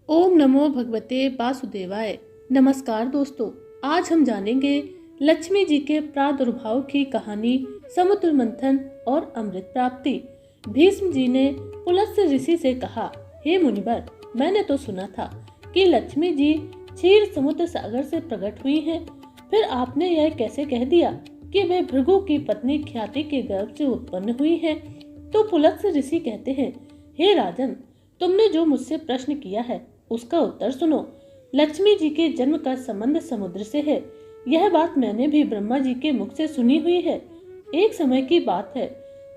ओम नमो भगवते वासुदेवाय। नमस्कार दोस्तों, आज हम जानेंगे लक्ष्मी जी के प्रादुर्भाव की कहानी, समुद्र मंथन और अमृत प्राप्ति। भीष्म जी ने पुलस्त्य ऋषि से कहा, हे मुनिवर, मैंने तो सुना था कि लक्ष्मी जी क्षीर समुद्र सागर से प्रकट हुई हैं। फिर आपने यह कैसे कह दिया कि वे भृगु की पत्नी ख्याति के गर्भ से उत्पन्न हुई हैं? तो पुलस्त्य ऋषि कहते हैं, हे राजन, तुमने जो मुझसे प्रश्न किया है उसका उत्तर सुनो। लक्ष्मी जी के जन्म का संबंध समुद्र से है। यह बात मैंने भी ब्रह्मा जी के मुख से सुनी हुई है। एक समय की बात है,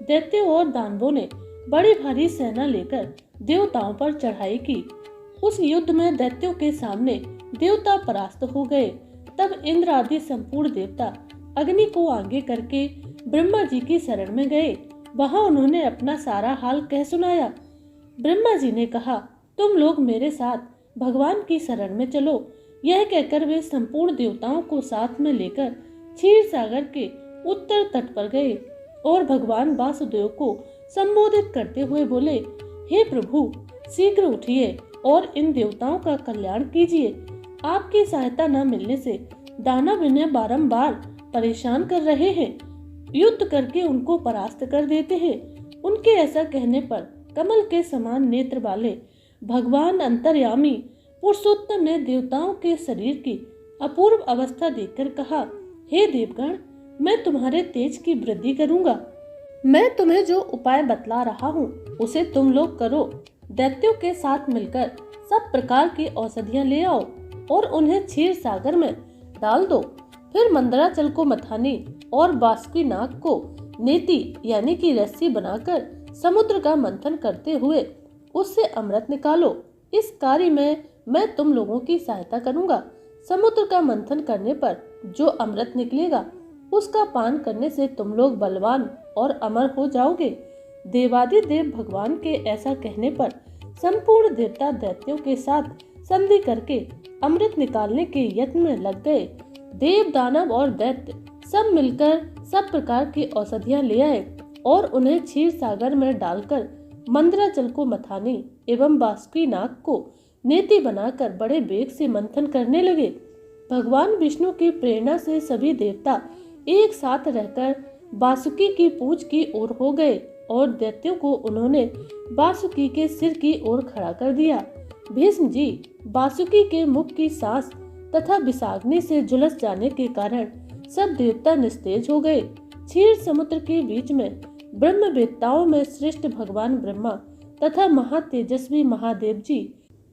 दैत्यों और दानवों ने बड़ी भारी सेना लेकर देवताओं पर चढ़ाई की। उस युद्ध में दैत्यों के सामने देवता परास्त हो गए। तब इंद्र आदि संपूर्ण देवता अग्नि को आगे करके ब्रह्मा जी की शरण में गए। वहां उन्होंने अपना सारा हाल कह सुनाया। ब्रह्मा जी ने कहा, तुम लोग मेरे साथ भगवान की शरण में चलो। यह कहकर वे संपूर्ण देवताओं को साथ में लेकर क्षीर सागर के उत्तर तट पर गए और भगवान वासुदेव को संबोधित करते हुए बोले, हे प्रभु, शीघ्र उठिए और इन देवताओं का कल्याण कीजिए। आपकी सहायता न मिलने से दानव इन्हें बारंबार परेशान कर रहे हैं, युद्ध करके उनको परास्त कर देते हैं। उनके ऐसा कहने पर कमल के समान नेत्र वाले भगवान अंतर्यामी पुरुषोत्तम ने देवताओं के शरीर की अपूर्व अवस्था देखकर कहा, हे देवगण, मैं तुम्हारे तेज की वृद्धि करूंगा। मैं तुम्हें जो उपाय बतला रहा हूँ उसे तुम लोग करो। दैत्यों के साथ मिलकर सब प्रकार की औषधियाँ ले आओ और उन्हें क्षीर सागर में डाल दो। फिर मंदराचल को मथानी और बासुकी नाग को नेति यानी कि रस्सी बनाकर समुद्र का मंथन करते हुए उससे अमृत निकालो। इस कार्य में मैं तुम लोगों की सहायता करूंगा। समुद्र का मंथन करने पर जो अमृत निकलेगा उसका पान करने से तुम लोग बलवान और अमर हो जाओगे। देवादिदेव भगवान के ऐसा कहने पर संपूर्ण देवता दैत्यों के साथ संधि करके अमृत निकालने के यत्न में लग गए। देव, दानव और दैत्य सब मिलकर सब प्रकार की औषधियां ले आए और उन्हें क्षीर सागर में डालकर मंदराचल को मथानी एवं बासुकी नाग को नेति बनाकर बड़े वेग से मंथन करने लगे। भगवान विष्णु की प्रेरणा से सभी देवता एक साथ रहकर बासुकी की पूंछ की ओर हो गए और दैत्यों को उन्होंने बासुकी के सिर की ओर खड़ा कर दिया। भीष्म जी बासुकी के मुख की सांस तथा विषाग्नि से झुलस जाने के कारण सब देवता निस्तेज हो गए। क्षीर समुद्र के बीच में ब्रह्मवेत्ताओं में श्रेष्ठ भगवान ब्रह्मा तथा महातेजस्वी महादेव जी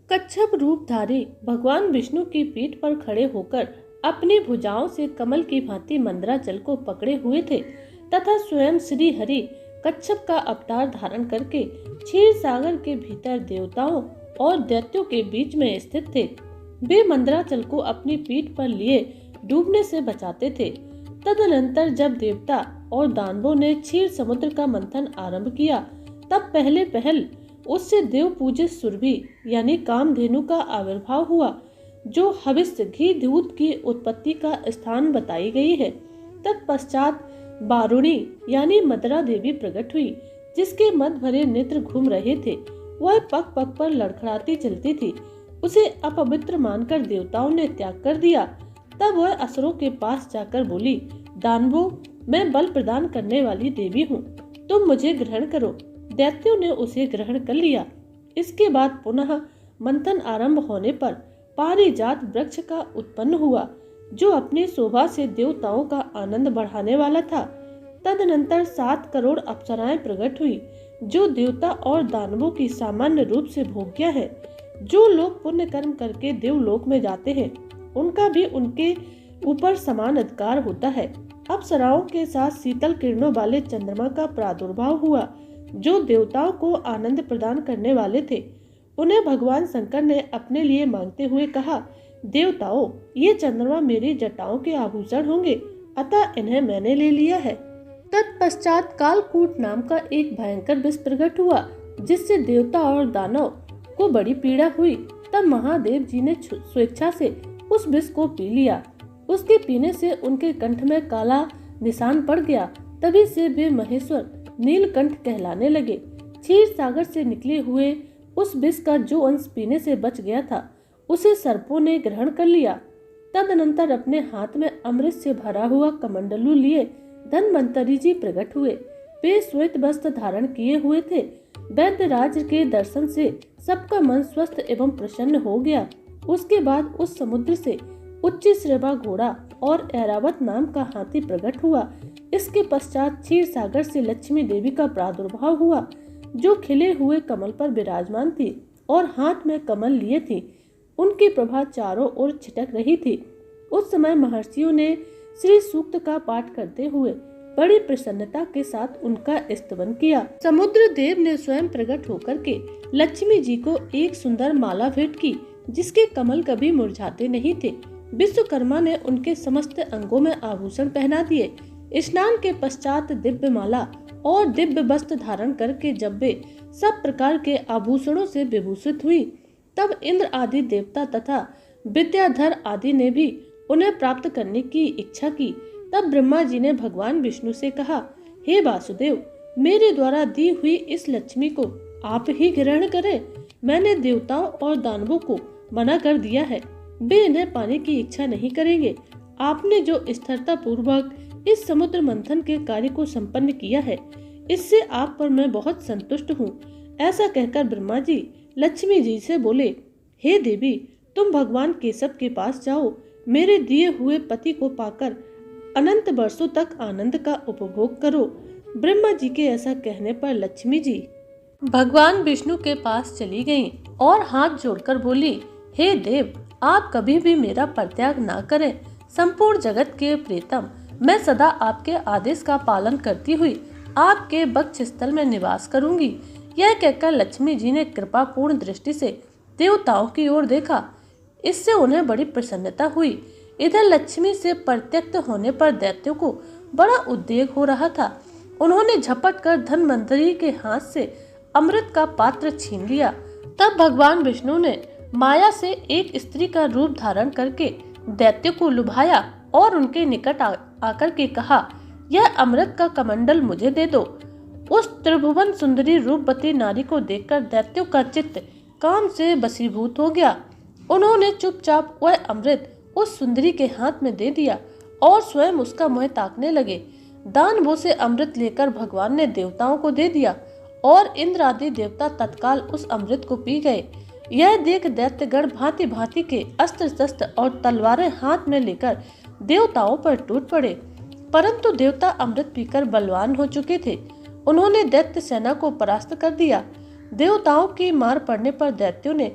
कच्छप रूपधारी भगवान विष्णु की पीठ पर खड़े होकर अपनी भुजाओं से कमल की भांति मंदराचल को पकड़े हुए थे तथा स्वयं श्री हरि कच्छप का अवतार धारण करके क्षीर सागर के भीतर देवताओं और दैत्यों के बीच में स्थित थे। वे मंदराचल को अपनी पीठ पर लिए डूबने से बचाते थे। तदनंतर जब देवता और दानवों ने क्षीर समुद्र का मंथन आरंभ किया, तब पहले पहल उससे देव पूजित सुरभि यानी कामधेनु का आविर्भाव हुआ, जो हविष्य घी दूध की उत्पत्ति का स्थान बताई गई है। तत्पश्चात बारुणी यानी मदरा देवी प्रकट हुई, जिसके मद भरे नेत्र घूम रहे थे। वह पग पग पर लड़खड़ाती चलती थी। उसे अपवित्र मानकर देवताओं ने त्याग कर दिया। तब वह असुरों के पास जाकर बोली, दानवों, मैं बल प्रदान करने वाली देवी हूँ, तुम मुझे ग्रहण करो। दैत्यों ने उसे ग्रहण कर लिया। इसके बाद पुनः मंथन आरंभ होने पर पारिजात वृक्ष का उत्पन्न हुआ, जो अपनी शोभा से देवताओं का आनंद बढ़ाने वाला था। तदनंतर 7 करोड़ अप्सराएं प्रकट हुई, जो देवता और दानवों की सामान्य रूप से भोग्या है। जो लोग पुण्य कर्म करके देवलोक में जाते हैं, उनका भी उनके ऊपर समान अधिकार होता है। अप्सराओं के साथ शीतल किरणों वाले चंद्रमा का प्रादुर्भाव हुआ, जो देवताओं को आनंद प्रदान करने वाले थे। उन्हें भगवान शंकर ने अपने लिए मांगते हुए कहा, देवताओं, ये चंद्रमा मेरी जटाओं के आभूषण होंगे, अतः इन्हें मैंने ले लिया है। तत्पश्चात कालकूट नाम का एक भयंकर विष प्रकट हुआ, जिससे देवता और दानव को बड़ी पीड़ा हुई। तब महादेव जी ने स्वेच्छा से उस विष को पी लिया। उसके पीने से उनके कंठ में काला निशान पड़ गया। तभी से वे महेश्वर नीलकंठ कहलाने लगे। क्षीर सागर से निकले हुए उस विष का जो अंश पीने से बच गया था उसे सर्पों ने ग्रहण कर लिया। तदनंतर अपने हाथ में अमृत से भरा हुआ कमंडलू लिए धन्वंतरी जी प्रकट हुए। वे श्वेत वस्त्र धारण किए हुए थे। वैद्यराज के दर्शन से सबका मन स्वस्थ एवं प्रसन्न हो गया। उसके बाद उस समुद्र से उच्च श्रेवा घोड़ा और ऐरावत नाम का हाथी प्रकट हुआ। इसके पश्चात क्षीर सागर से लक्ष्मी देवी का प्रादुर्भाव हुआ, जो खिले हुए कमल पर विराजमान थी और हाथ में कमल लिए थी। उनकी प्रभा चारों ओर छिटक रही थी। उस समय महर्षियों ने श्री सूक्त का पाठ करते हुए बड़ी प्रसन्नता के साथ उनका स्तवन किया। समुद्र देव ने स्वयं प्रकट होकर के लक्ष्मी जी को एक सुंदर माला भेंट की, जिसके कमल कभी मुरझाते नहीं थे। विश्वकर्मा ने उनके समस्त अंगों में आभूषण पहना दिए। स्नान के पश्चात दिव्य माला और दिव्य वस्त्र धारण करके जब वे सब प्रकार के आभूषणों से विभूषित हुई, तब इंद्र आदि देवता तथा विद्याधर आदि ने भी उन्हें प्राप्त करने की इच्छा की। तब ब्रह्मा जी ने भगवान विष्णु से कहा, हे वासुदेव, मेरे द्वारा दी हुई इस लक्ष्मी को आप ही ग्रहण करें। मैंने देवताओं और दानवों को मना कर दिया है, वे इन्हें पाने की इच्छा नहीं करेंगे। आपने जो स्थिरता पूर्वक इस समुद्र मंथन के कार्य को संपन्न किया है, इससे आप पर मैं बहुत संतुष्ट हूँ। ऐसा कहकर ब्रह्मा जी लक्ष्मी जी से बोले, हे देवी, तुम भगवान केशव के पास जाओ। मेरे दिए हुए पति को पाकर अनंत वर्षों तक आनंद का उपभोग करो। ब्रह्मा जी के ऐसा कहने पर लक्ष्मी जी भगवान विष्णु के पास चली गईं और हाथ जोड़कर बोली, हे देव, आप कभी भी मेरा परित्याग ना करें। संपूर्ण जगत के प्रियतम, मैं सदा आपके आदेश का पालन करती हुई आपके वक्ष स्थल में निवास करूंगी। यह कहकर लक्ष्मी जी ने कृपापूर्ण दृष्टि से देवताओं की ओर देखा। इससे उन्हें बड़ी प्रसन्नता हुई। इधर लक्ष्मी से परित्यक्त होने पर दैत्यों को बड़ा उद्वेग हो रहा था। उन्होंने झपट कर धन्वंतरी के हाथ से अमृत का पात्र छीन लिया। तब भगवान विष्णु ने माया से एक स्त्री का रूप धारण करके दैत्य को लुभाया और उनके निकट आकर के कहा, यह अमृत का कमंडल मुझे दे दो। उस त्रिभुवन सुंदरी रूपवती नारी को देखकर दैत्यों का चित्त काम से वशीभूत हो गया। उन्होंने चुपचाप वह अमृत उस सुंदरी के हाथ में दे दिया और स्वयं उसका मुंह ताकने लगे। दानवों से अमृत लेकर भगवान ने देवताओं को दे दिया और इंद्र आदि देवता तत्काल उस अमृत को पी गए। यह देख दैत्यगण भांति भांति के अस्त्र शस्त्र और तलवारें हाथ में लेकर देवताओं पर टूट पड़े, परंतु देवता अमृत पीकर बलवान हो चुके थे। उन्होंने दैत्य सेना को परास्त कर दिया। देवताओं की मार पड़ने पर दैत्यों ने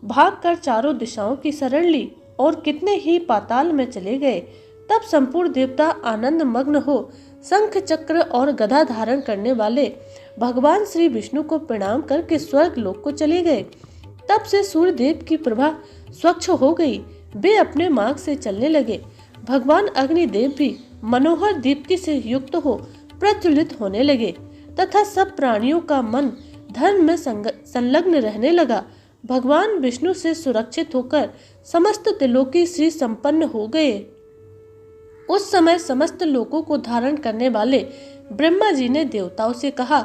भागकर चारों दिशाओं की शरण ली और कितने ही पाताल में चले गए। तब संपूर्ण देवता आनंद मग्न हो शंख चक्र और गदा धारण करने वाले भगवान श्री विष्णु को प्रणाम करके स्वर्ग लोक को चले गए। तब से सूर्य देव की प्रभा स्वच्छ हो गई। वे अपने मार्ग से चलने लगे। भगवान अग्निदेव भी मनोहर दीप्ति से युक्त हो प्रज्वलित होने लगे तथा सब प्राणियों का मन धर्म में संलग्न रहने लगा। भगवान विष्णु से सुरक्षित होकर समस्त त्रिलोकी श्री संपन्न हो गए। उस समय समस्त लोकों को धारण करने वाले ब्रह्मा जी ने देवताओं से कहा,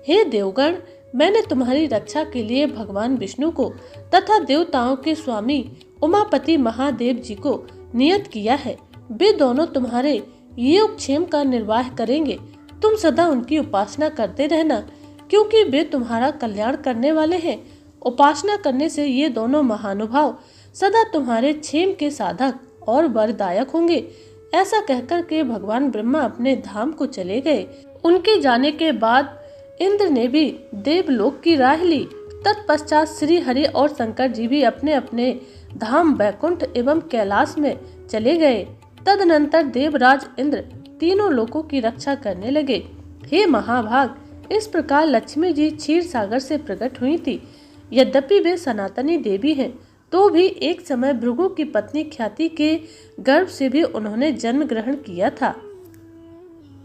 हे देवगण, मैंने तुम्हारी रक्षा के लिए भगवान विष्णु को तथा देवताओं के स्वामी उमापति महादेव जी को नियत किया है। वे दोनों तुम्हारे योगक्षेम का निर्वाह करेंगे। तुम सदा उनकी उपासना करते रहना, क्योंकि वे तुम्हारा कल्याण करने वाले हैं। उपासना करने से ये दोनों महानुभाव सदा तुम्हारे क्षेम के साधक और वरदायक होंगे। ऐसा कहकर के भगवान ब्रह्मा अपने धाम को चले गए। उनके जाने के बाद इंद्र ने भी देवलोक की राह ली। तत्पश्चात श्री हरि और शंकर जी भी अपने अपने धाम वैकुंठ एवं कैलाश में चले गए। तदनंतर देवराज इंद्र तीनों लोकों की रक्षा करने लगे। हे महाभाग, इस प्रकार लक्ष्मी जी क्षीर सागर से प्रकट हुई थी। यद्यपि वे सनातनी देवी हैं, तो भी एक समय भृगु की पत्नी ख्याति के गर्भ से भी उन्होंने जन्म ग्रहण किया था।